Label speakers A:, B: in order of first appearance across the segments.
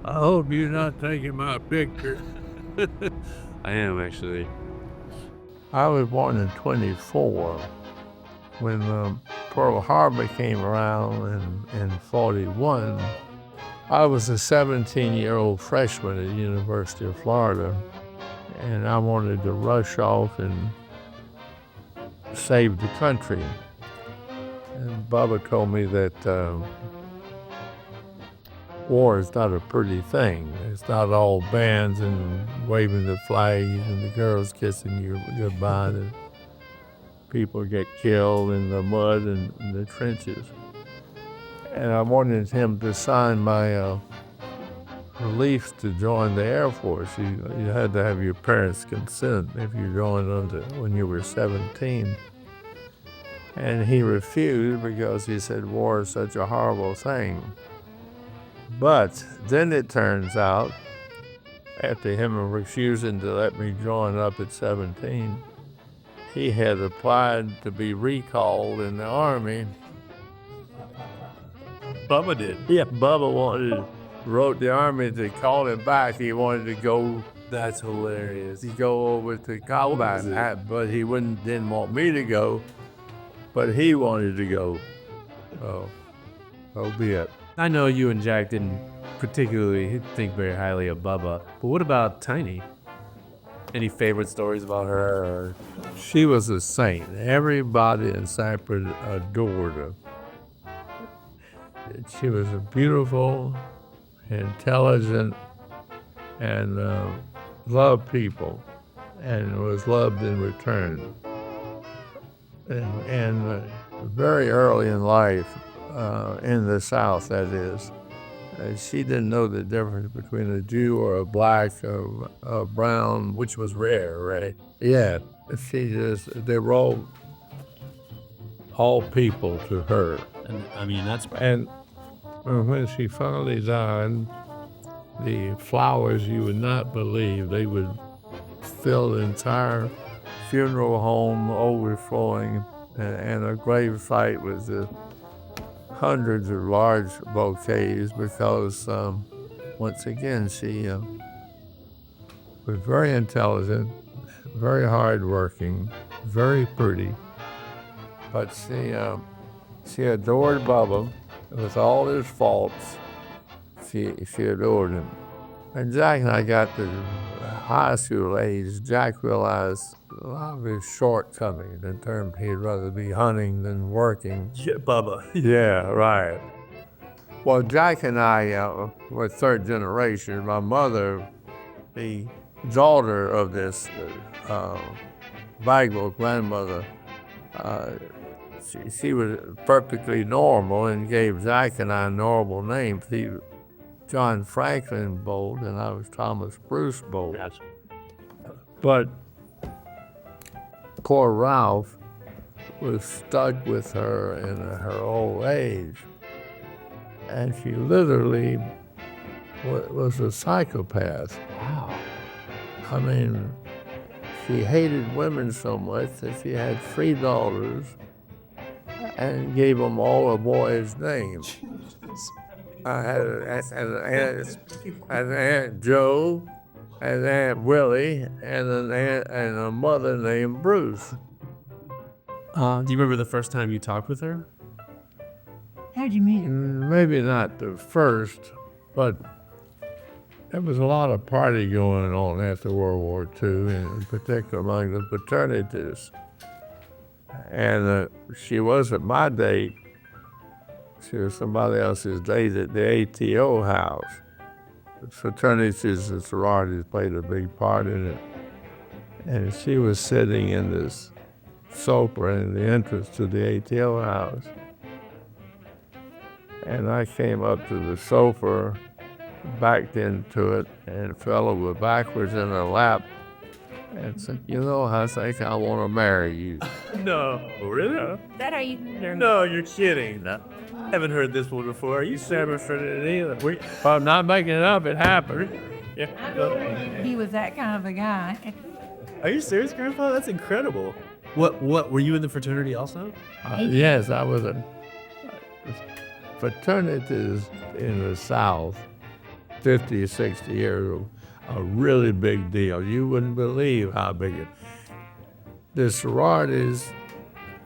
A: I hope you're not taking my picture.
B: I am actually.
A: I was born in 24 when Pearl Harbor came around in 41. I was a 17-year-old freshman at the University of Florida, and I wanted to rush off and save the country. And Bubba told me that war is not a pretty thing. It's not all bands and waving the flags and the girls kissing you goodbye. The people get killed in the mud and in the trenches. And I wanted him to sign my release to join the Air Force. You had to have your parents' consent if you joined when you were 17. And he refused because he said war is such a horrible thing. But then it turns out, after him refusing to let me join up at 17, he had applied to be recalled in the Army.
B: Bubba did.
A: Yeah, Bubba wrote the Army to call him back. He wanted to go.
B: That's hilarious.
A: To go over to combat, but he didn't want me to go, but he wanted to go. So be it.
B: I know you and Jack didn't particularly think very highly of Bubba, but what about Tiny? Any favorite stories about her? Or?
A: She was a saint. Everybody in Cypress adored her. She was a beautiful, intelligent, and loved people, and was loved in return. And very early in life, in the South, that is, she didn't know the difference between a Jew or a black or a brown,
B: which was rare, right?
A: Yeah, they were all people to her.
B: And I mean, that's...
A: And when she finally died, the flowers you would not believe, they would fill the entire funeral home overflowing, and a grave site was hundreds of large bouquets because, once again, she was very intelligent, very hardworking, very pretty, but she adored Bubba. With all his faults, she adored him. And Jack and I got to high school age. Jack realized a lot of his shortcomings in terms he'd rather be hunting than working.
B: Yeah, Bubba.
A: Yeah, right. Well, Jack and I were third generation. My mother, the daughter of this Bagwell grandmother, she was perfectly normal and gave Jack and I normal names. He was John Franklin Bolt, and I was Thomas Bruce Bolt.
B: Yes.
A: But poor Ralph was stuck with her in her old age, and she literally was a psychopath.
B: Wow.
A: I mean, she hated women so much that she had 3 daughters and gave them all a boy's name. I had an Aunt Joe, an Aunt Willie, and a mother named Bruce.
B: Do you remember the first time you talked with her?
C: How'd you meet her?
A: Maybe not the first, but there was a lot of party going on after World War II, in particular among the fraternities. And she wasn't my date. She was somebody else's date at the ATO house. The fraternities and sororities played a big part in it. And she was sitting in this sofa in the entrance to the ATO house. And I came up to the sofa, backed into it, and fell over backwards in her lap and said, I think I want to marry you.
B: No, really?
C: That are you?
B: No, you're kidding. No. I haven't heard this one before. Are you serious for it either?
A: I'm not making it up. It happened.
B: Yeah.
C: He was that kind of a guy.
B: Are you serious, Grandpa? That's incredible. What, were you in the fraternity also?
A: Yes, I was in fraternities in the South 50 or 60 years, a really big deal. You wouldn't believe how big it. The sororities,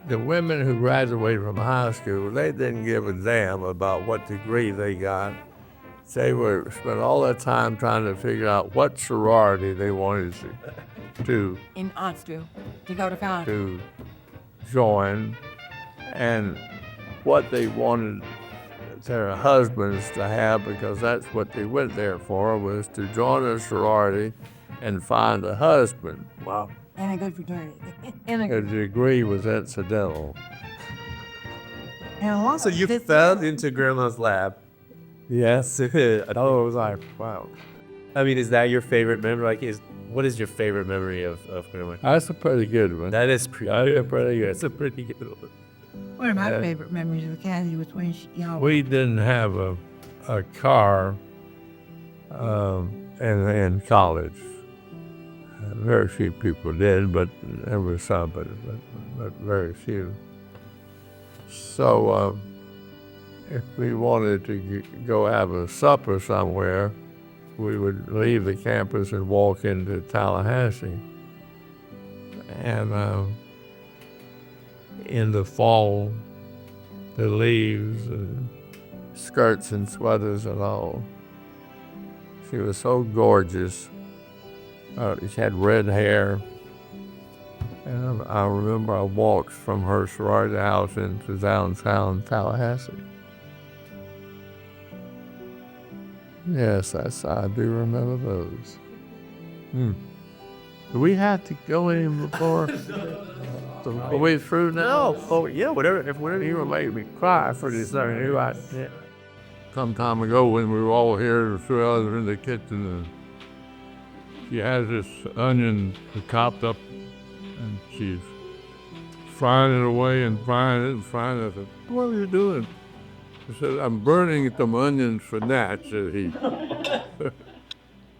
A: the women who graduated from high school, they didn't give a damn about what degree they got. They were spent all their time trying to figure out what sorority they wanted to
C: In Austria, to go to college.
A: to join, and what they wanted their husbands to have, because that's what they went there for, was to join a sorority and find a husband. Wow.
C: And a good fraternity. And a
A: The
C: good.
A: degree was incidental.
C: And a lot
B: So
C: of
B: you
C: this-
B: fell into Grandma's lab.
A: Yes.
B: I thought it was like, wow. I mean, is that your favorite memory? What is your favorite memory of Grandma?
A: That's a pretty good one.
B: That is pretty good. That's a pretty good one.
C: One of my favorite memories of Kathy was when she,
A: We didn't have a car in college. Very few people did, but there were some, but very few. So if we wanted to go have a supper somewhere, we would leave the campus and walk into Tallahassee. And in the fall, the leaves and skirts and sweaters and all. She was so gorgeous. She had red hair. And I remember I walked from her sorority house into downtown Tallahassee. Yes, I do remember those. Do we have to go in before? Are we through now?
B: No. Oh, yeah, whatever.
A: You were making me cry for this thing. Some time ago when we were all here, the three others in the kitchen, and she has this onion chopped up, and she's frying it away and frying it and frying it. I said, "What are you doing?" She said, "I'm burning some onions for Nat," said he.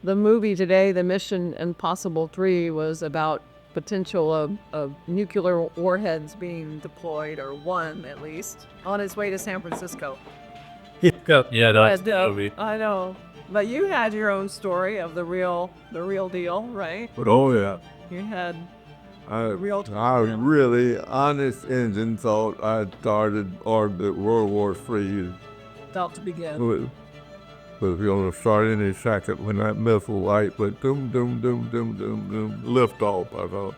D: The movie today, The Mission Impossible 3, was about potential of nuclear warheads being deployed, or one at least, on its way to San Francisco.
B: Yeah, that's the
D: Yeah,
B: movie.
D: I know. But you had your own story of the real deal, right?
A: But oh yeah.
D: You had
A: I
D: real-
A: really, honest engine thought I started World War III.
D: about to begin.
A: Was going to start any second when that missile light went doom, doom, doom, doom, doom, doom, lift off. I thought,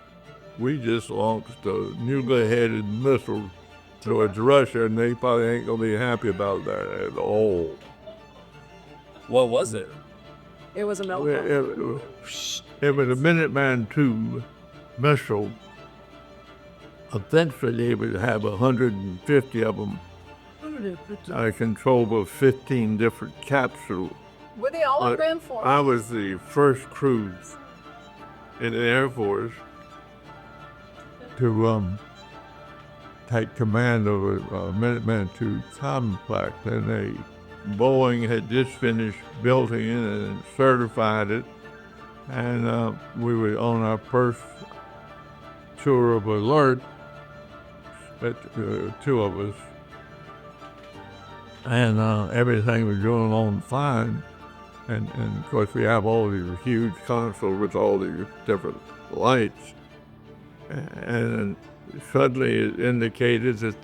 A: we just launched a nuclear-headed missile towards Russia, and they probably ain't going to be happy about that at all.
B: What was it?
D: It was a
A: It,
D: meltdown.
A: it was a Minuteman II missile. Eventually, they would have 150 of them. I controlled of 15 different capsules.
D: Were they all in
A: I
D: Grand Forks?
A: was the first crew in the Air Force to take command of a Minuteman II complex, and Boeing had just finished building it and certified it, and we were on our first tour of alert, two of us, and everything was going on fine. And of course, we have all these huge consoles with all these different lights. And suddenly it indicated that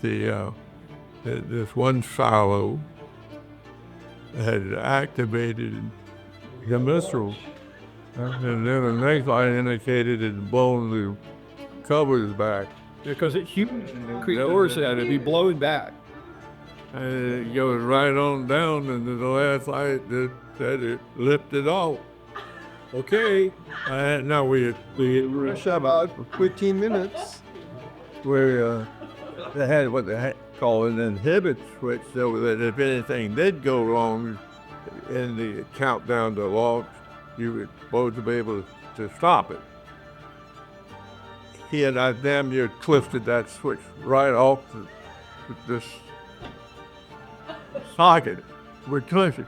A: that this one silo had activated the missile. And then the next light indicated it had blown the covers back.
E: Because it huge doors and it'd be blowing back.
A: And it goes right on down, and the last light that said it lifted off.
E: Okay.
A: Now we
E: Rush about 15 minutes.
A: they had what they call an inhibit switch, so that if anything did go wrong in the countdown to launch, you were supposed to be able to stop it. He had I damn near twisted that switch right off this socket. We're twisted.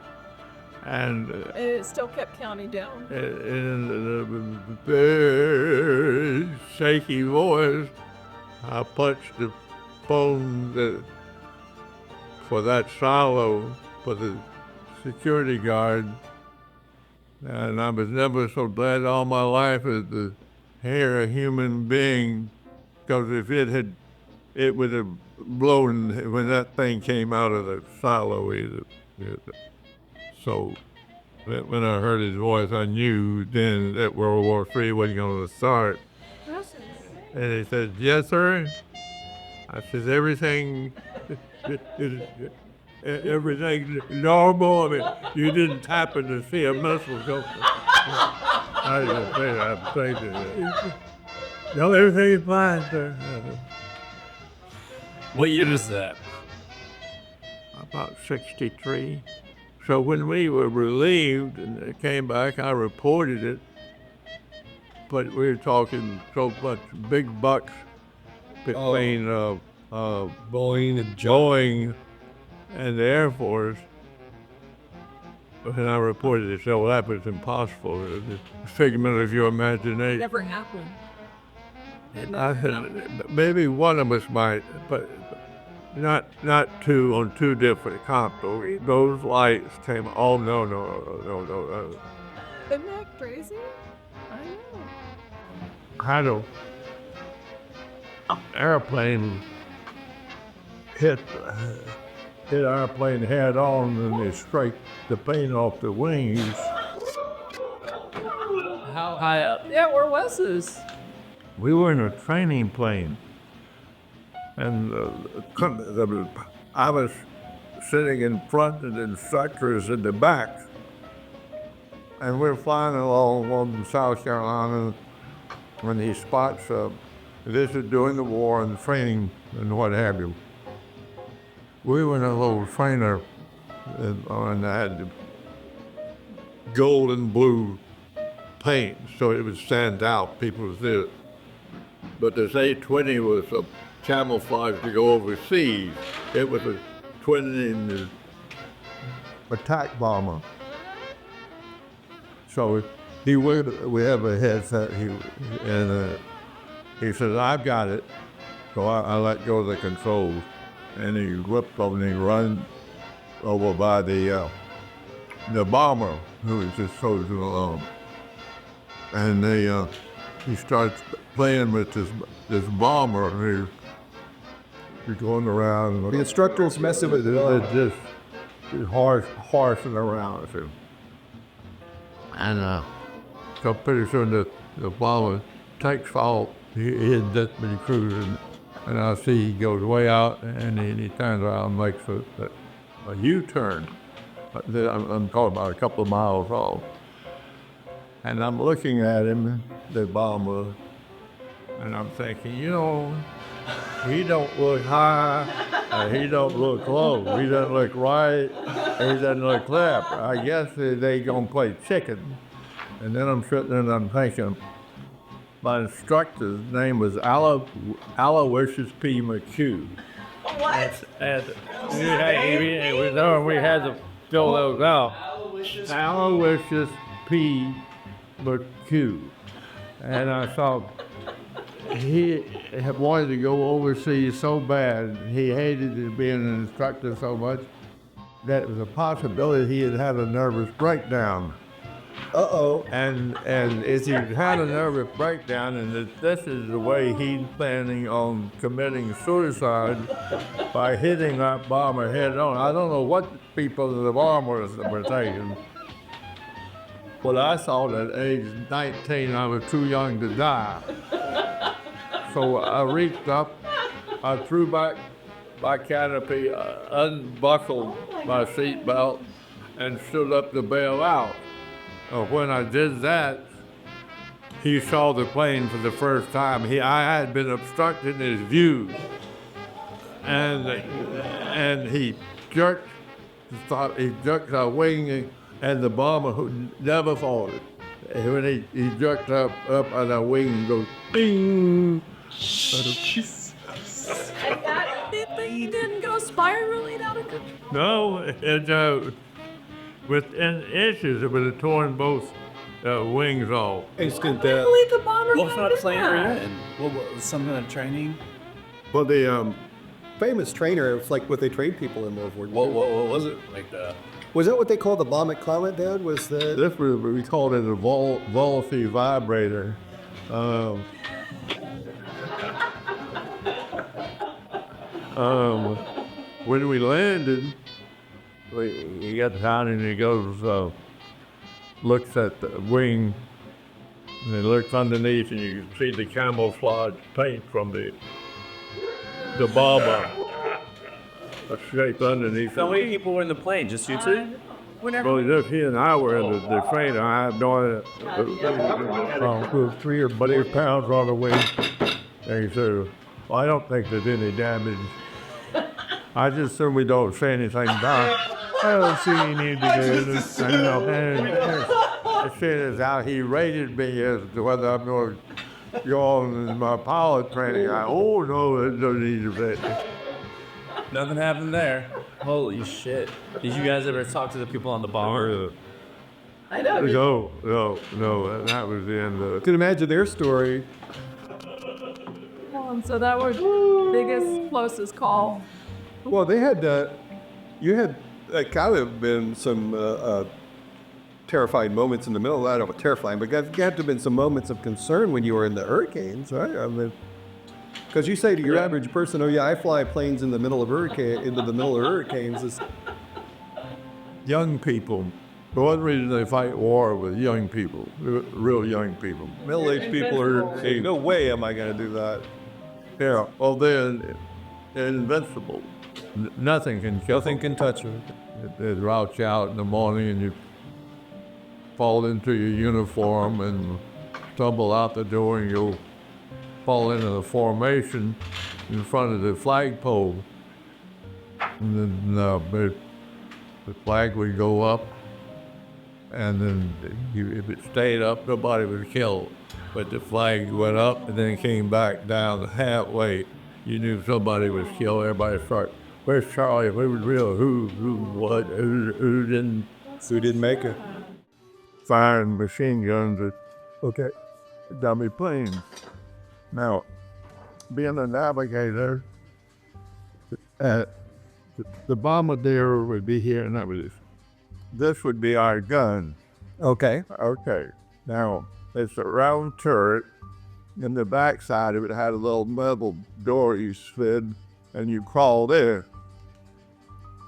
A: And
D: And it still kept counting down.
A: in a very shaky voice, I punched the phone for that silo for the security guard And I was never so glad all my life as to hear a human being, because if it would have blown when that thing came out of the silo. So when I heard his voice, I knew then that World War III wasn't going to start. And he said, "Yes, sir." I said, "Everything, everything normal. I mean, you didn't happen to see a missile go." I just said, "I'm thinking, no, everything's fine, sir."
B: What year is that?
A: About 63. So when we were relieved and it came back, I reported it. But we were talking so much big bucks between Boeing and the Air Force. And I reported it, so that was impossible. It was a figment of your imagination.
D: Never happened.
A: I said, maybe one of us might, but not two on two different comps. Those lights came. Oh no.
D: Isn't that crazy? I know.
A: Had a airplane hit our plane head on, and they scraped the paint off the wings.
B: How high up? Yeah, where was this?
A: We were in a training plane, and I was sitting in front and the instructors in the back, and we're flying along on South Carolina when he spots this is during the war and training and what have you. We were in a little trainer and I had the gold and blue paint so it would stand out. People would see it. But this A-20 was a camouflage to go overseas. It was a twin attack bomber. So we have a headset, he says, "I've got it." So I let go of the controls, and he whipped over and he run over by the bomber who was just cruising along. And he starts playing with this bomber, and he's going around.
E: The instructor's messing with it.
A: It's just horsing around. And so pretty soon the bomber takes off. He had just been cruising, and I see he goes way out, and he turns around and makes a U-turn. I'm talking about a couple of miles off. And I'm looking at him, the bomber, and I'm thinking, he don't look high, he don't look low, he doesn't look right, he doesn't look left. I guess they gonna play chicken. And then I'm sitting there and I'm thinking, my instructor's name was Aloysius P. McHugh.
D: What?
A: And we had to fill those out. Aloysius P. McHugh. And I thought, he had wanted to go overseas so bad. He hated being an instructor so much that it was a possibility he had had a nervous breakdown.
E: Uh-oh.
A: And if he had a nervous breakdown, and this is the way he's planning on committing suicide by hitting that bomber head on. I don't know what people in the bombers were thinking. But I thought at age 19 I was too young to die. So I reached up, I threw back my canopy, unbuckled my seatbelt, and stood up to bail out. When I did that, he saw the plane for the first time. I had been obstructing his view, and he jerked a wing, and the bomber who never faltered. When he jerked up and the wing goes ding.
D: He didn't go spiraling out of control.
A: No, it within inches it would have torn both wings off.
E: Instant
D: I
E: death.
D: believe the bomber
B: What kind of plane were you
D: that.
B: in? What was some kind of training?
E: Well, the famous trainer, it's like what they trained people in World War II.
B: What was it? Like the
F: Was that what they called the bomb at Climate, Dad? Was the
A: This was, we called it a Volfi vibrator. When we landed, he got down and he goes, looks at the wing, and he looks underneath, and you can see the camouflage paint from the bomber. A shape underneath.
B: How many people were in the plane? Just you two?
A: Well, just he and I were in the train. I have no idea. 300 pounds on the wing. And he said, well, I don't think there's any damage. I just assume we don't say anything about it. I don't see any need to do this. I know. And as soon as how he rated me as to whether I'm going to go on in my pilot training, no, there's no need to bet.
B: Nothing happened there. Holy shit. Did you guys ever talk to the people on the bomber?
D: I know.
A: No, that was the end of it.
F: You can imagine their story.
D: So that was biggest, closest call.
F: Well, they had, you had kind of been some terrifying moments in the middle of that. I don't know, terrifying, but there had to have been some moments of concern when you were in the hurricanes, right? I mean, because you say to your average person, oh yeah, I fly planes into the middle of hurricanes. It's,
A: Young people. The one reason they fight war with young people, real young people.
F: middle-aged people are saying, no way am I going to do that.
A: Yeah, well, they're invincible. Nothing can kill
F: Nothing can touch her.
A: They rout you out in the morning and you fall into your uniform and stumble out the door and you'll fall into the formation in front of the flagpole. And then the flag would go up, and then if it stayed up, nobody was killed. But the flag went up and then came back down halfway. You knew somebody was killed. Everybody started, where's Charlie? Who was real? Who what? Who didn't?
F: Who didn't make it?
A: Firing machine guns at dummy planes. Now, being a navigator, the bombardier would be here, and this would be our gun.
F: Okay.
A: Okay. Now, it's a round turret. In the backside of it had a little metal door you slid, and you crawled in.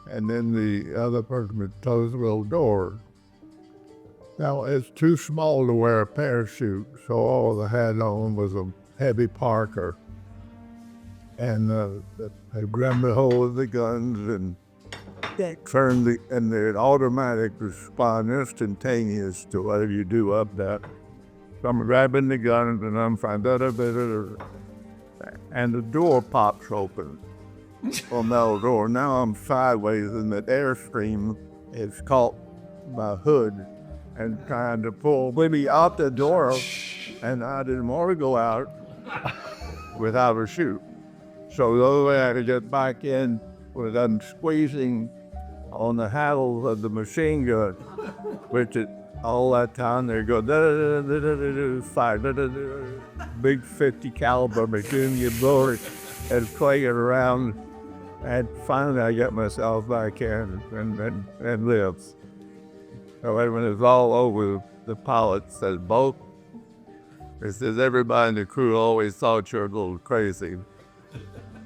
A: And then the other person would close the little door. Now, it's too small to wear a parachute, so all I had on was a heavy Parker. And I grabbed the hold of the guns and turned and the automatic respond instantaneous to whatever you do up that. So I'm grabbing the guns and I'm trying, and the door pops open. On the door. Now I'm sideways and the airstream is caught my hood and trying to pull me out the door, and I didn't want to go out without a chute. So the only way I could get back in was squeezing on the handles of the machine gun, which all that time they go fire, big 50 caliber machine gun bullet, and playing around, and finally I got myself back in and lived. So when it was all over, the pilot said, "Both." He says, "Everybody in the crew always thought you were a little crazy.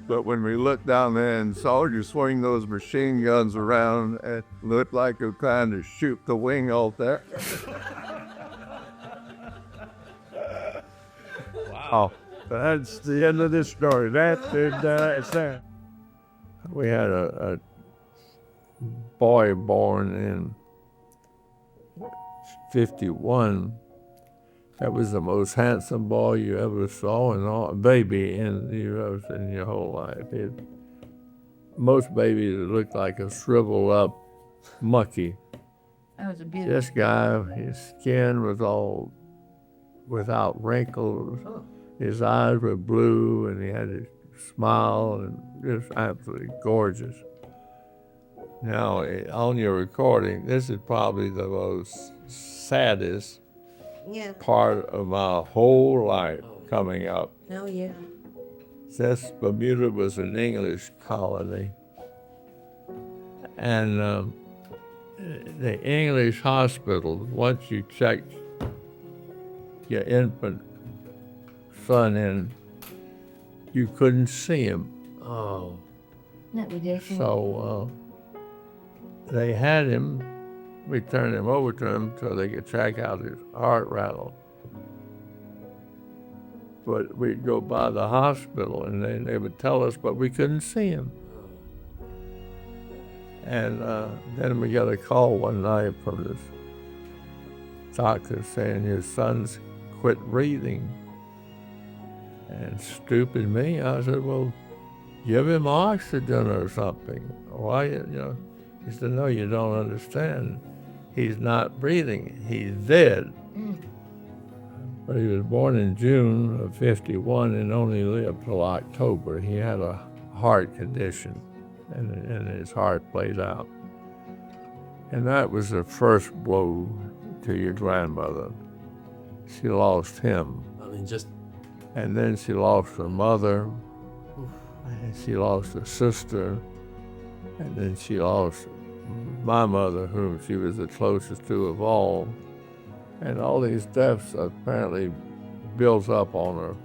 A: But when we looked down there and saw you swing those machine guns around, it looked like you were trying to shoot the wing off there." Wow. So that's the end of this story. It's that. We had a boy born in 51. That was the most handsome boy you ever saw, and all baby in your whole life. Most babies look like a shriveled up mucky.
C: That was a beautiful.
A: This guy, his skin was all without wrinkles. His eyes were blue, and he had a smile, and just absolutely gorgeous. Now, on your recording, this is probably the most saddest part of my whole life coming up.
C: Oh, yeah.
A: Since Bermuda was an English colony, and the English hospitals, once you check your infant son in, you couldn't see him.
B: Oh.
A: So they had him, we turned him over to him so they could check out his heart rattle. But we'd go by the hospital and they would tell us, but we couldn't see him. And then we got a call one night from this doctor saying your son's quit breathing. And stupid me, I said, well, give him oxygen or something. Why, you know? He said, no, you don't understand. He's not breathing. He's dead. But he was born in June of '51 and only lived till October. He had a heart condition, and his heart played out. And that was the first blow to your grandmother. She lost him.
B: I mean, just
A: And then she lost her mother, and she lost her sister, and then she lost my mother, whom she was the closest to of all. And all these deaths apparently built up on her.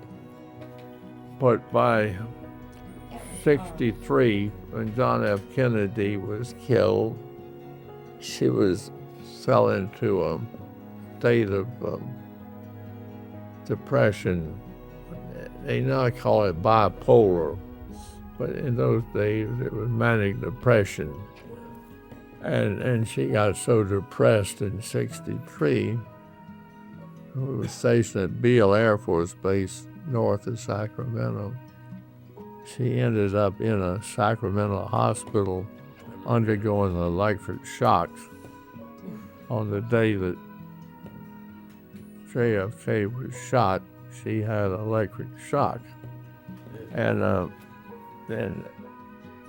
A: But by '63, when John F. Kennedy was killed, she fell into a state of depression. They now call it bipolar, but in those days it was manic depression. And she got so depressed in '63, we were stationed at Beale Air Force Base north of Sacramento. She ended up in a Sacramento hospital undergoing electric shocks on the day that JFK was shot. She had electric shock. And then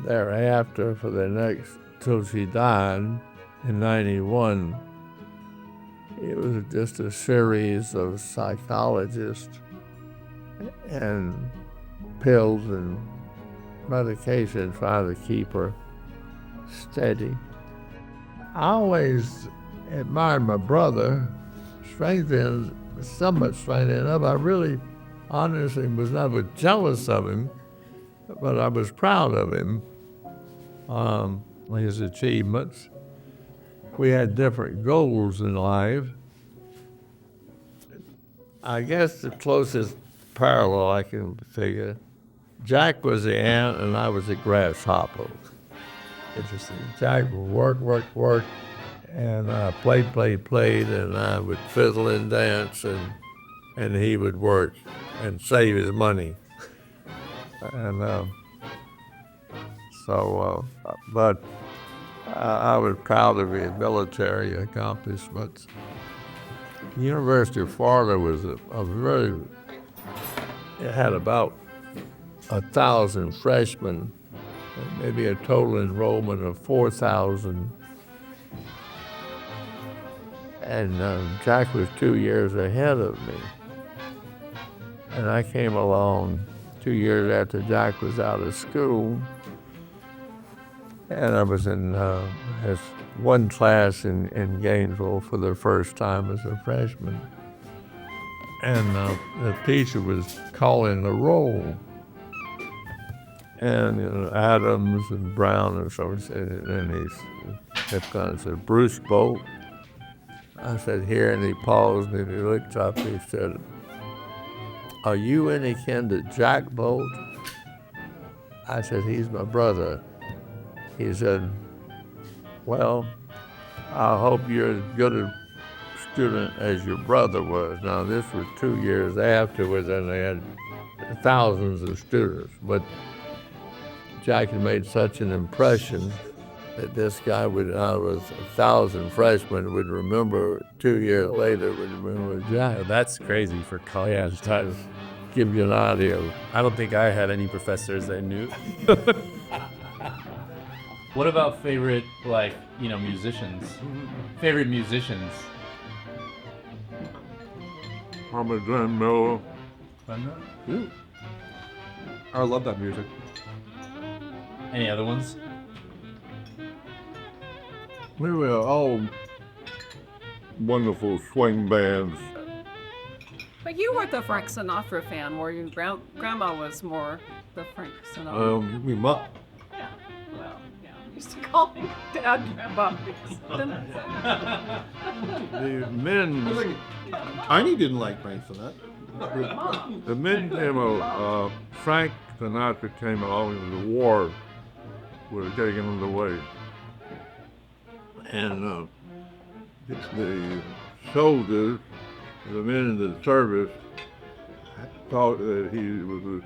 A: thereafter, for the next, till she died in '91, it was just a series of psychologists and pills and medication trying to keep her steady. I always admired my brother. Somewhat strangely enough, I really honestly was never jealous of him, but I was proud of him, his achievements. We had different goals in life. I guess the closest parallel I can figure, Jack was the ant and I was the grasshopper.
B: interesting.
A: Jack would work, and played, and I would fiddle and dance, and he would work and save his money. And but I was proud of his military accomplishments. The University of Florida was it had about 1,000 freshmen, maybe a total enrollment of 4,000. And Jack was 2 years ahead of me. And I came along 2 years after Jack was out of school. And I was in his one class in Gainesville for the first time as a freshman. And the teacher was calling the roll. And Adams and Brown and so on, and he kept on and said, Bruce Bolt. I said, here, and he paused and he looked up, he said, are you any kin to Jack Bolt? I said, he's my brother. He said, well, I hope you're as good a student as your brother was. Now, this was 2 years afterwards, and they had thousands of students, but Jack had made such an impression that this guy would, out of 1,000 freshmen, would remember 2 years later, would remember Jack.
B: That's crazy for college time.
A: Give you an idea.
B: I don't think I had any professors that knew. What about favorite, musicians? Favorite musicians?
A: Thomas Glenn Miller.
F: Ooh. I love that music.
B: Any other ones?
A: We were all wonderful swing bands.
G: But you weren't the Frank Sinatra fan, were you? Grandma was more the Frank Sinatra.
A: We mu-
G: Yeah. Well, yeah. I used to call me Dad Grandma because
A: the men,
F: Tiny didn't like Frank Sinatra.
A: the men came. Frank Sinatra came along in the war. Were taking him away, and the soldiers, the men in the service, thought that he was a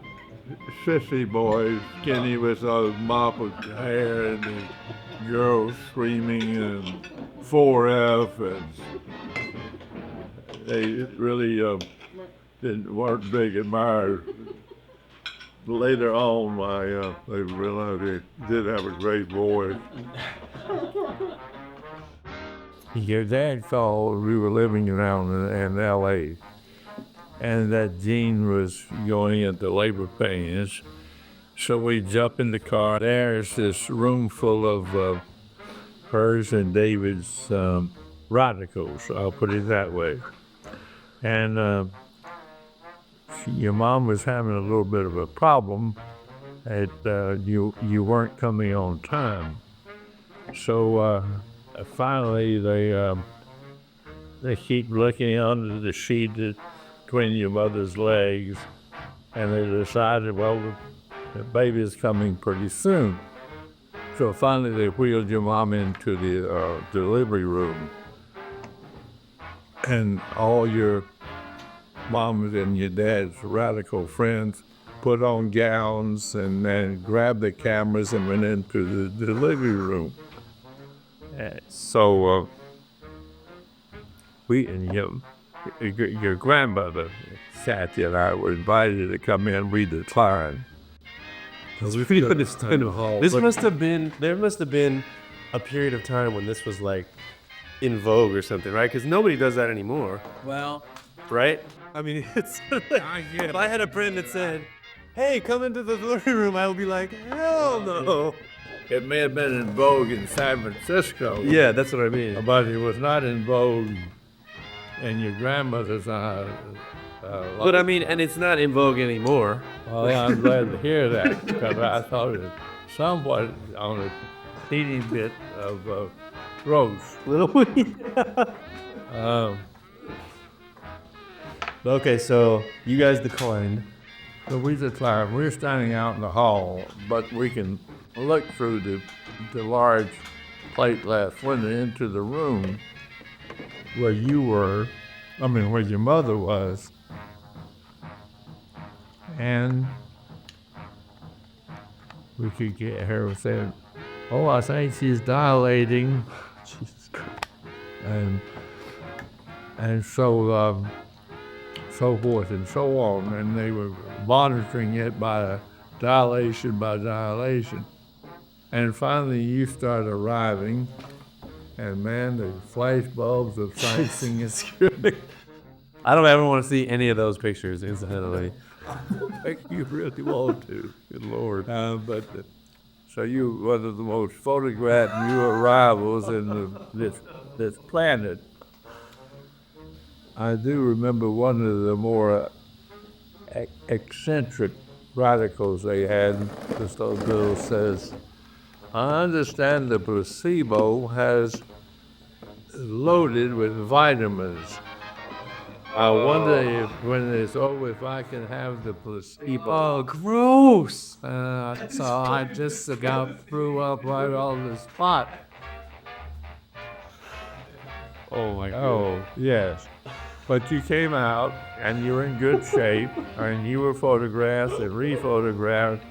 A: sissy boy, skinny with a mop of hair, and the girls screaming and 4F, and they really weren't big admirers. Later on, they realized he did have a great voice. Your dad called, we were living around in L.A., and that Jean was going into labor pains. So we jump in the car. There's this room full of hers and David's radicals, I'll put it that way. And your mom was having a little bit of a problem that you weren't coming on time. So finally they keep looking under the sheet between your mother's legs, and they decided, well, the baby's coming pretty soon. So finally they wheeled your mom into the delivery room, and all your mom's and your dad's radical friends put on gowns and then grabbed the cameras and went into the delivery room. So we and your grandmother, Kathy, and I were invited to come in. We declined.
B: This must have been, there must have been a period of time when this was like in vogue or something, right? Because nobody does that anymore.
E: Well,
B: Right? I mean, it's if I had a friend that said, hey, come into the delivery room, I would be like, hell no.
A: It may have been in vogue in San Francisco.
B: Yeah, that's what I mean.
A: But it was not in vogue in your grandmother's
B: But I mean, and it's not in vogue anymore.
A: Well, yeah, I'm glad to hear that, because I thought it was somewhat on a teeny bit of gross.
B: Little bit. Okay, so you guys declined.
A: So we declined. We're standing out in the hall, but we can look through the large plate glass window into the room where you were, where your mother was. And we could get her saying, oh, I think she's dilating.
B: Jesus Christ.
A: And so forth and so on. And they were monitoring it by dilation. And finally you start arriving, and man, the flash bulbs of sightseeing is
B: I don't ever want to see any of those pictures, incidentally.
A: you really want to, good Lord. So you were one of the most photographed new arrivals in this planet. I do remember one of the more eccentric radicals they had. This little girl says, I understand the placebo has loaded with vitamins. I wonder if when it's over, if I can have the placebo.
B: Oh, gross.
A: So I just about threw up right on the spot.
B: Oh my God.
A: Oh, yes. But you came out, and you were in good shape, and you were photographed and re-photographed,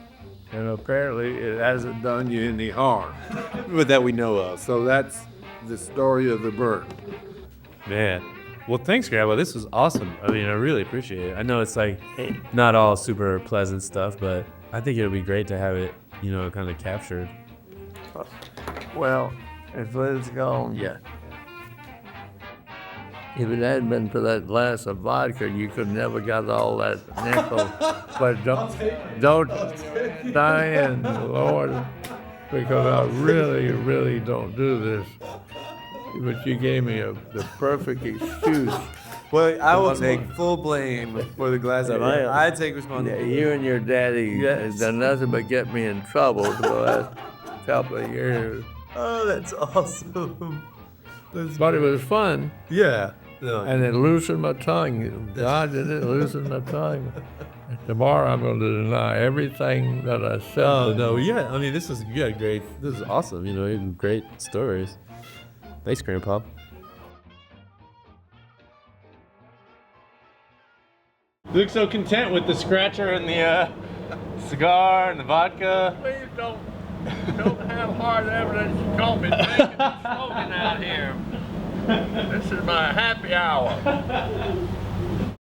A: and apparently it hasn't done you any harm.
B: But that we know of.
A: So that's the story of the burn.
B: Man. Well, thanks, Grandma. This was awesome. I mean, I really appreciate it. I know it's like not all super pleasant stuff, but I think it would be great to have it, kind of captured.
A: Well, if Liz gone,
B: Yeah.
A: if it hadn't been for that glass of vodka, you could never got all that nickel. But don't die in, Lord, because I really, really don't do this. but you gave me the perfect excuse.
B: Well, I will
A: One
B: take
A: more.
B: full blame for the glass. I take
A: Yeah,
B: responsibility.
A: you and your daddy
B: Yes.
A: has done nothing but get me in trouble for the last couple of years.
B: Oh, that's awesome.
A: But it was fun,
B: Yeah. No,
A: and it loosened my tongue. God did it loosen my tongue. Tomorrow I'm going to deny everything that I said.
B: Oh no, yeah. I mean, this is great. This is awesome. You know, you have great stories. Thanks, Grandpa. You look so content with the scratcher and the cigar and the vodka.
A: Please don't have hard evidence to call me drinking and smoking out here. This is my happy hour.